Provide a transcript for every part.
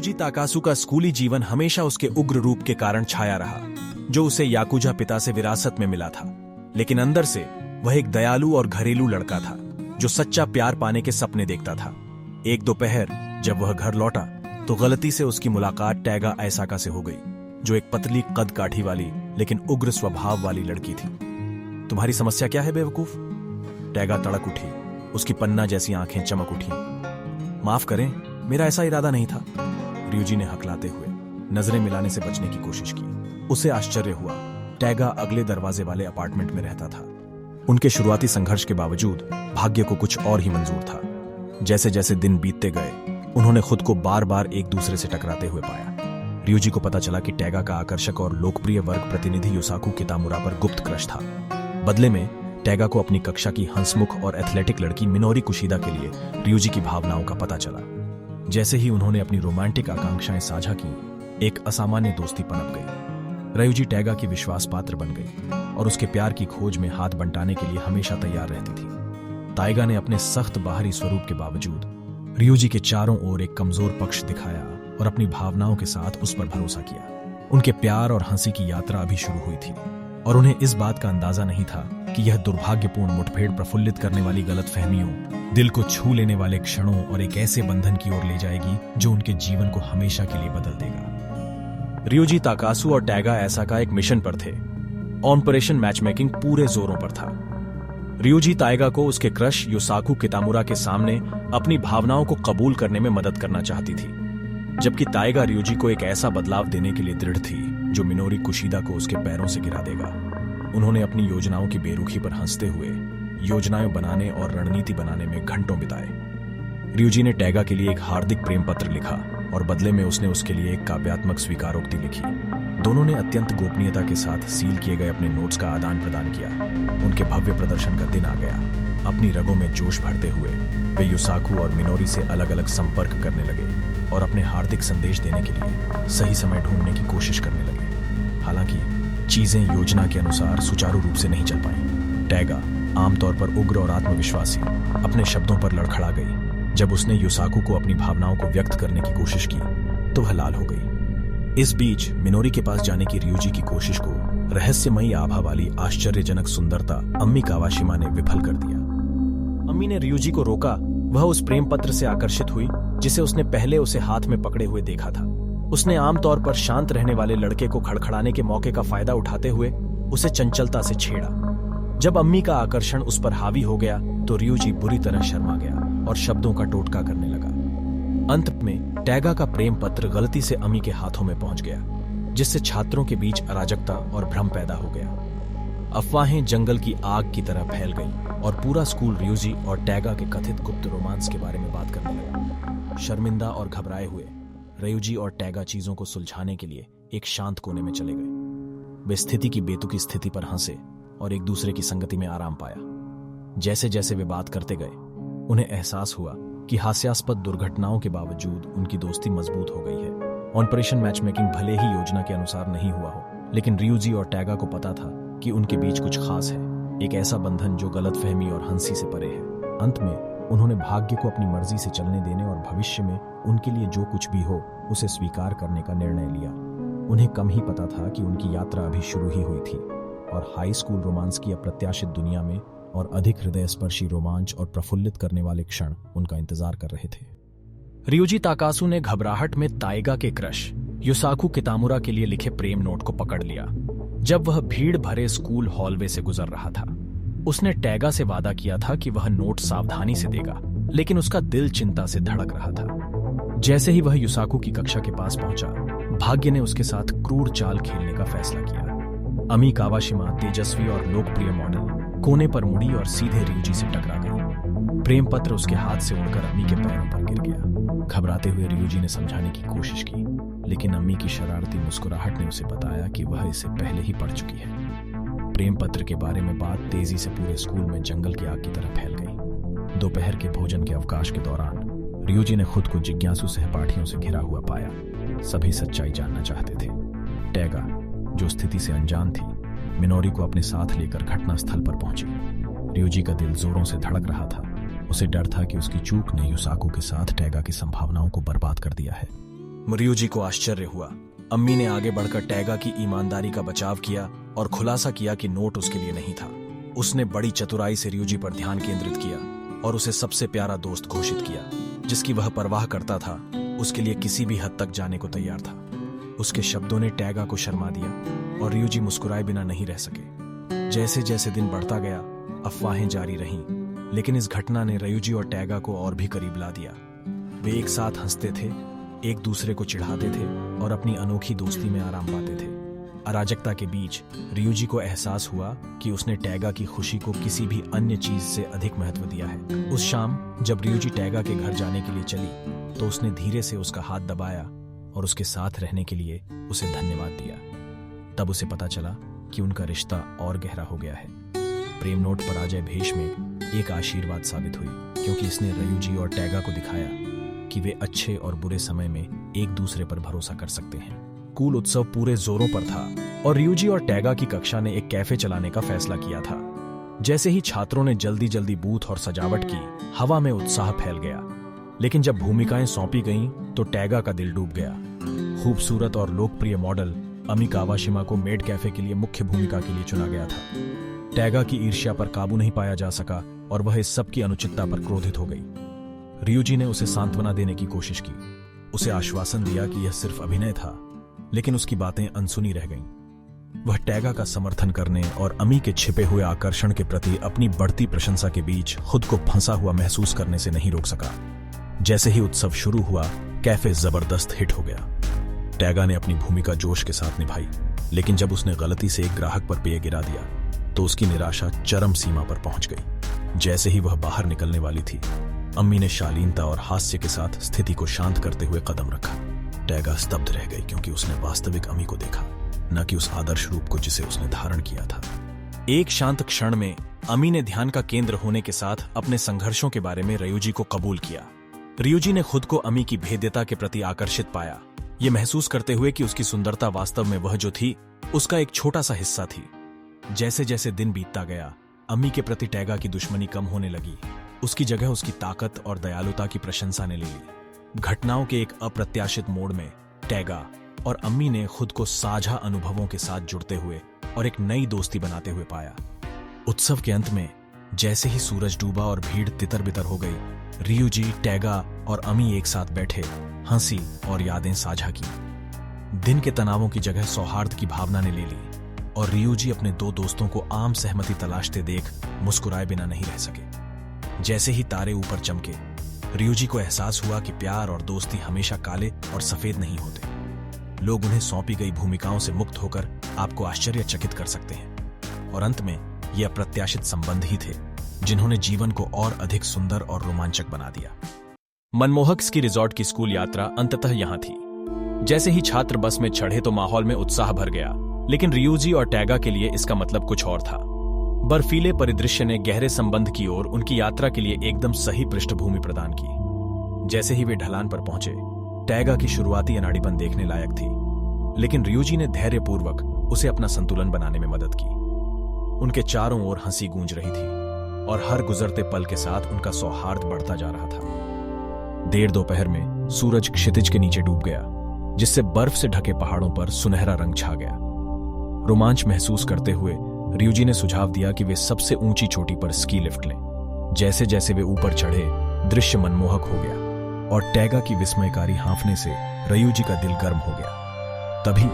ryuji ताकासु का स्कूली जीवन हमेशा उसके उग्र रूप के कारण छाया रहा, जो उसे याकुजा पिता से विरासत में मिला था। लेकिन अंदर से वह एक दयालु और घरेलू लड़का था, जो सच्चा प्यार पाने के सपने देखता था। एक दोपहर जब वह घर लौटा तो गलती से उसकी मुलाकात टैगा ऐसाका से हो गई, जो एक पतली कद काठी वाली लेकिन उग्र स्वभाव वाली लड़की थी। तुम्हारी समस्या क्या है बेवकूफ? टैगा तड़क उठी, उसकी पन्ना जैसी आंखें चमक उठी। माफ करें, मेरा ऐसा इरादा नहीं था, ryuji ने हकलाते हुए नजरें मिलाने से बचने की कोशिश की। उसे आश्चर्य हुआ, टैगा अगले दरवाजे वाले अपार्टमेंट में रहता था। उनके शुरुआती संघर्ष के बावजूद भाग्य को कुछ और ही मंजूर था। जैसे जैसे दिन बीतते गए, उन्होंने खुद को बार बार एक दूसरे से टकराते हुए पाया। ryuji को पता चला कि टैगा का आकर्षक और लोकप्रिय वर्ग प्रतिनिधि युसाकु कितामुरा पर गुप्त क्रश था। बदले में टैगा को अपनी कक्षा की हंसमुख और एथलेटिक लड़की मिनोरी कुशिदा के लिए ryuji की भावनाओं का पता चला। जैसे ही उन्होंने अपनी रोमांटिक आकांक्षाएं साझा की, एक असामान्य दोस्ती पनप गई। ryuji टैगा की विश्वास पात्र बन गई और उसके प्यार की खोज में हाथ बंटाने के लिए हमेशा तैयार रहती थी। ताइगा ने अपने सख्त बाहरी स्वरूप के बावजूद ryuji के चारों ओर एक कमजोर पक्ष दिखाया और अपनी भावनाओं के साथ उस पर भरोसा किया। उनके प्यार और हंसी की यात्रा अभी शुरू हुई थी और उन्हें इस बात का अंदाजा नहीं था कि यह दुर्भाग्यपूर्ण मुठभेड़ प्रफुल्लित करने वाली गलतफहमियों, दिल को छू लेने वाले क्षणों और एक ऐसे बंधन की ओर ले जाएगी जो उनके जीवन को हमेशा के लिए बदल देगा। ryuji ताकासु और टैगा ऐसाका एक मिशन पर थे। ऑपरेशन मैचमेकिंग पूरे जोरों पर था। ryuji ताइगा को उसके क्रश युसाकु कितामुरा के सामने अपनी भावनाओं को कबूल करने में मदद करना चाहती थी, जबकि ताइगा ryuji को एक ऐसा बदलाव देने के लिए दृढ़ थी जो मिनोरी कुशिदा को उसके पैरों से गिरा देगा। उन्होंने अपनी योजनाओं की बेरुखी पर हंसते हुए योजनाएं बनाने और रणनीति बनाने में घंटों बिताए। ryuji ने टैगा के लिए एक हार्दिक प्रेम पत्र लिखा और बदले में उसने उसके लिए एक काव्यात्मक स्वीकारोक्ति लिखी। दोनों ने अत्यंत गोपनीयता के साथ सील किए गए अपने नोट्स का आदान प्रदान किया। उनके भव्य प्रदर्शन का दिन आ गया। अपनी रगों में जोश भरते हुए वे युसाकु और मिनोरी से अलग अलग संपर्क करने लगे और अपने हार्दिक संदेश देने के लिए सही समय ढूंढने की कोशिश करने लगे। हालांकि चीजें योजना के अनुसार सुचारू रूप से नहीं चल पाईं। टैगा, आमतौर पर उग्र और आत्मविश्वासी, अपने शब्दों पर लड़खड़ा गई। जब उसने युसाकु को अपनी भावनाओं को व्यक्त करने की कोशिश की तो वह लाल हो गई। इस बीच मिनोरी के पास जाने की ryuji की कोशिश को रहस्यमयी आभा वाली आश्चर्यजनक सुंदरता अम्मी कावाशिमा ने विफल कर दिया। अम्मी ने ryuji को रोका। वह उस प्रेम पत्र से आकर्षित हुई जिसे उसने पहले उसे हाथ में पकड़े हुए देखा था। उसने आमतौर पर शांत रहने वाले लड़के को खड़खड़ाने के मौके का फायदा उठाते हुए उसे चंचलता से छेड़ा। जब अम्मी का आकर्षण उस पर हावी हो गया तो ryuji बुरी तरह शर्मा गया और शब्दों का टोटका करने लगा। अंत में टैगा का प्रेम पत्र गलती से अम्मी के हाथों में पहुंच गया, जिससे छात्रों के बीच अराजकता और भ्रम पैदा हो गया। अफवाहें जंगल की आग की तरह फैल गईं और पूरा स्कूल ryuji और टैगा के कथित गुप्त रोमांस के बारे में बात करने लगा। शर्मिंदा और घबराए हुए ryuji और टैगा चीजों को सुलझाने के लिए एक शांत कोने में चले गए। वे स्थिति की बेतुकी स्थिति पर हंसे और एक दूसरे की संगति में आराम पाया। जैसे जैसे वे बात करते गए, उन्हें एहसास हुआ कि हास्यास्पद दुर्घटनाओं के बावजूद उनकी दोस्ती मजबूत हो गई है। ऑपरेशन मैचमेकिंग भले ही योजना के अनुसार नहीं हुआ हो, लेकिन ryuji और टैगा को पता था कि उनके बीच कुछ खास है, एक ऐसा बंधन जो गलतफहमी और हंसी से परे है। अंत में उन्होंने भाग्य को अपनी मर्जी से चलने देने और भविष्य में उनके लिए जो कुछ भी हो उसे स्वीकार करने का निर्णय लिया। उन्हें कम ही पता था कि उनकी यात्रा अभी शुरू ही हुई थी और हाई स्कूल रोमांस की अप्रत्याशित दुनिया में और अधिक हृदयस्पर्शी रोमांच और प्रफुल्लित करने वाले क्षण उनका इंतजार कर रहे थे। ryuji ताकासु ने घबराहट में ताइगा के क्रश युसाकु कितामुरा के लिए लिखे प्रेम नोट को पकड़ लिया। जब वह भीड़ भरे स्कूल हॉलवे से गुजर रहा था, उसने टैगा से वादा किया था कि वह नोट सावधानी से देगा, लेकिन उसका दिल चिंता से धड़क रहा था। जैसे ही वह युसाकु की कक्षा के पास पहुंचा, भाग्य ने उसके साथ क्रूर चाल खेलने का फैसला किया। अमी कावाशिमा, तेजस्वी और लोकप्रिय मॉडल, कोने पर मुड़ी और सीधे ryuji से टकरा गई। प्रेम पत्र उसके हाथ से उड़कर अम्मी के पैरों पर गिर गया। घबराते हुए ryuji ने समझाने की कोशिश की, लेकिन अम्मी की शरारती मुस्कुराहट ने उसे बताया कि वह इसे पहले ही पढ़ चुकी है। प्रेम पत्र के बारे में बात तेजी से पूरे स्कूल में जंगल की आग की तरह फैल गई। दोपहर के भोजन के अवकाश के दौरान ryuji ने खुद को जिज्ञासु सहपाठियों से घिरा हुआ पाया। सभी सच्चाई जानना चाहते थे। टैगा, जो स्थिति से अनजान थी, मिनोरी को अपने साथ लेकर घटना स्थल पर पहुंची। ryuji का दिल जोरों से धड़क रहा था। उसे डर था कि उसकी चूक ने युसाकु के साथ टैगा की संभावनाओं को बर्बाद कर दिया है। रियूजी को आश्चर्य हुआ। अम्मी ने आगे बढ़कर टैगा की ईमानदारी का बचाव किया और खुलासा किया कि नोट उसके लिए नहीं था। उसने बड़ी चतुराई से रियूजी पर ध्यान केंद्रित किया और उसे सबसे प्यारा दोस्त घोषित किया, जिसकी वह परवाह करता था, उसके लिए किसी भी हद तक जाने को तैयार था। उसके शब्दों ने टैगा को शर्मा दिया और रियूजी मुस्कुराए बिना नहीं रह सके। जैसे जैसे दिन बढ़ता गया, अफवाहें जारी रहीं, लेकिन इस घटना ने रियूजी और टैगा को और भी करीब ला दिया। वे एक साथ हंसते थे, एक दूसरे को चिढ़ाते थे और अपनी अनोखी दोस्ती में आराम पाते थे। अराजकता के बीच रियूजी को एहसास हुआ कि उसने टैगा की खुशी को किसी भी अन्य चीज से अधिक महत्व दिया है। उस शाम जब रियूजी टैगा के घर जाने के लिए चली तो उसने धीरे से उसका हाथ दबाया और उसके साथ रहने के लिए उसे धन्यवाद दिया। तब उसे पता चला कि उनका रिश्ता और गहरा हो गया है। प्रेम नोट पराजय भेष में एक आशीर्वाद साबित हुई, क्योंकि इसने रियूजी और टैगा को दिखाया कि वे अच्छे और बुरे समय में एक दूसरे पर भरोसा कर सकते हैं। स्कूल उत्सव पूरे जोरों पर था और रियूजी और टैगा की कक्षा ने एक कैफे चलाने का फैसला किया था। जैसे ही छात्रों ने जल्दी जल्दी बूथ और सजावट की, हवा में उत्साह फैल गया। लेकिन जब भूमिकाएं सौंपी गईं, तो टैगा का दिल डूब गया। खूबसूरत और लोकप्रिय मॉडल अमी कावाशिमा को मेड कैफे के लिए मुख्य भूमिका के लिए चुना गया था। टैगा की ईर्ष्या पर काबू नहीं पाया जा सका और वह इस सब की अनुचितता पर क्रोधित हो गई। रियूजी ने उसे सांत्वना देने की कोशिश की, उसे आश्वासन दिया कि यह सिर्फ अभिनय था, लेकिन उसकी बातें अनसुनी रह गईं। वह टैगा का समर्थन करने और अमी के छिपे हुए आकर्षण के प्रति अपनी बढ़ती प्रशंसा के बीच खुद को फंसा हुआ महसूस करने से नहीं रोक सका। जैसे ही उत्सव शुरू हुआ, कैफे जबरदस्त हिट हो गया। टैगा ने अपनी भूमिका जोश के साथ निभाई, लेकिन जब उसने गलती से एक ग्राहक पर पेय गिरा दिया तो उसकी निराशा चरम सीमा पर पहुंच गई। जैसे ही वह बाहर निकलने वाली थी, अम्मी ने शालीनता और हास्य के साथ स्थिति को शांत करते हुए कदम रखा। टैगा स्तब्ध रह गई, क्योंकि उसने वास्तविक अमी को देखा, न कि उस आदर्श रूप को जिसे उसने धारण किया था। एक शांत क्षण में अमी ने ध्यान का केंद्र होने के साथ अपने संघर्षों के बारे में रियूजी को कबूल किया। रियूजी ने खुद को अमी की भेद्यता के प्रति आकर्षित पाया, ये महसूस करते हुए कि उसकी सुंदरता वास्तव में वह जो थी, उसका एक छोटा सा हिस्सा थी। जैसे जैसे दिन बीतता गया, अमी के प्रति टैगा की दुश्मनी कम होने लगी। उसकी जगह उसकी ताकत और दयालुता की प्रशंसा ने ले ली। घटनाओं के एक अप्रत्याशित मोड़ में टैगा और अम्मी ने खुद को साझा अनुभवों के साथ जुड़ते हुए और एक नई दोस्ती बनाते हुए पाया। उत्सव के अंत में जैसे ही सूरज डूबा और भीड़ तितर बितर हो गई, रियूजी, टैगा और अमी एक साथ बैठे, हंसी और यादें साझा की। दिन के तनावों की जगह सौहार्द की भावना ने ले ली और रियूजी अपने दो दोस्तों को आम सहमति तलाशते देख मुस्कुराए बिना नहीं रह सके। जैसे ही तारे ऊपर चमके, रियूजी को एहसास हुआ कि प्यार और दोस्ती हमेशा काले और सफेद नहीं होते। लोग उन्हें सौंपी गई भूमिकाओं से मुक्त होकर आपको आश्चर्यचकित कर सकते हैं, और अंत में ये अप्रत्याशित संबंध ही थे जिन्होंने जीवन को और अधिक सुंदर और रोमांचक बना दिया। मनमोहक स्की रिजॉर्ट की स्कूल यात्रा अंततः यहां थी। जैसे ही छात्र बस में चढ़े तो माहौल में उत्साह भर गया, लेकिन रियूजी और टैगा के लिए इसका मतलब कुछ और था। बर्फीले परिदृश्य ने गहरे संबंध की ओर उनकी यात्रा के लिए एकदम सही पृष्ठभूमि प्रदान की। जैसे ही वे ढलान पर पहुंचे, टैगा की शुरुआती अनाड़ीपन देखने लायक थी, लेकिन रियूजी ने धैर्यपूर्वक उसे अपना संतुलन बनाने में मदद की। उनके चारों ओर हंसी गूंज रही थी और हर गुजरते पल के साथ उनका सौहार्द बढ़ता जा रहा था। देर दोपहर में सूरज क्षितिज के नीचे डूब गया, जिससे बर्फ से ढके पहाड़ों पर सुनहरा रंग छा गया। रोमांच महसूस करते हुए रियूजी ने सुझाव दिया कि वे सबसे ऊंची चोटी पर स्की लिफ्ट लें। जैसे जैसे वे ऊपर चढ़े, दृश्य मनमोहक हो गया और टैगा की विस्मयकारी हांफने से रियूजी का दिल गर्म हो गया। तभी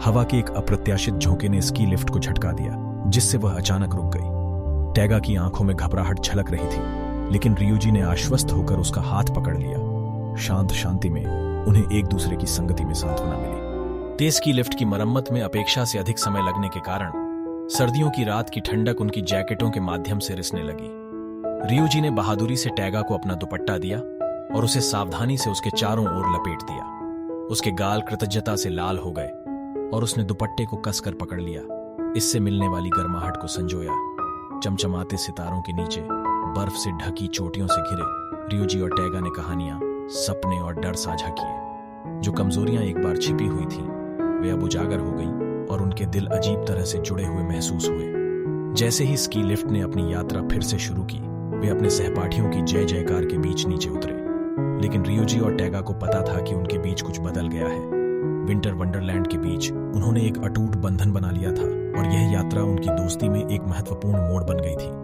हवा के एक अप्रत्याशित झोंके ने स्की लिफ्ट को झटका दिया, जिससे वह अचानक रुक गई। टैगा की आंखों में घबराहट झलक रही थी, लेकिन रियूजी ने आश्वस्त होकर उसका हाथ पकड़ लिया। शांत शांति में उन्हें एक दूसरे की संगति में सांत्वना मिली। तेज स्की लिफ्ट की मरम्मत में अपेक्षा से अधिक समय लगने के कारण सर्दियों की रात की ठंडक उनकी जैकेटों के माध्यम से रिसने लगी। रियूजी ने बहादुरी से टैगा को अपना दुपट्टा दिया और उसे सावधानी से उसके चारों ओर लपेट दिया। उसके गाल कृतज्ञता से लाल हो गए और उसने दुपट्टे को कसकर पकड़ लिया। इससे मिलने वाली गर्माहट को संजोया। चमचमाते सितारों के नीचे बर्फ से ढकी चोटियों से घिरे रियूजी और टैगा ने कहानियां, सपने और डर साझा किए। जो कमजोरियां एक बार छिपी हुई थीं, वे अब उजागर हो गईं और उनके दिल अजीब तरह से जुड़े हुए महसूस हुए। जैसे ही स्की लिफ्ट ने अपनी यात्रा फिर से शुरू की, वे अपने सहपाठियों की जय जयकार के बीच नीचे उतरे। लेकिन रियोजी और टैगा को पता था कि उनके बीच कुछ बदल गया है। विंटर वंडरलैंड के बीच उन्होंने एक अटूट बंधन बना लिया था और यह यात्रा उनकी दोस्ती में एक महत्वपूर्ण मोड़ बन गई थी।